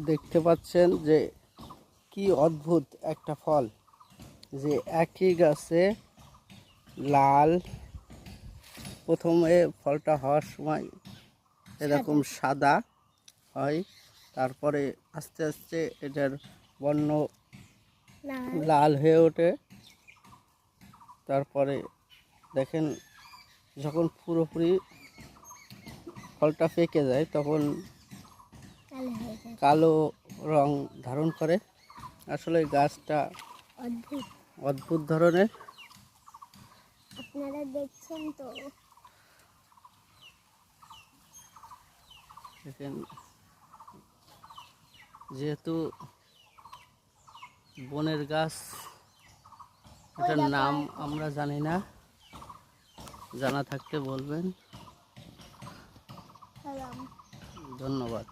দেখতে পাচ্ছেন যে কি অদ্ভুত একটা ফল, যে একই গাছে লাল, প্রথমে ফলটা হওয়ার সময় এরকম সাদা হয়, তারপরে আস্তে আস্তে এটার বর্ণ লাল হয়ে ওঠে। তারপরে দেখেন যখন পুরোপুরি ফলটা পেকে যায় তখন কালো রং ধারণ করে। আসলে গাছটা অদ্ভুত ধরনের। আপনারা দেখছেন তো, দেখেন যেহেতু বনের গাছ, এটার নাম আমরা জানি না, জানা থাকতে বলবেন। ধন্যবাদ।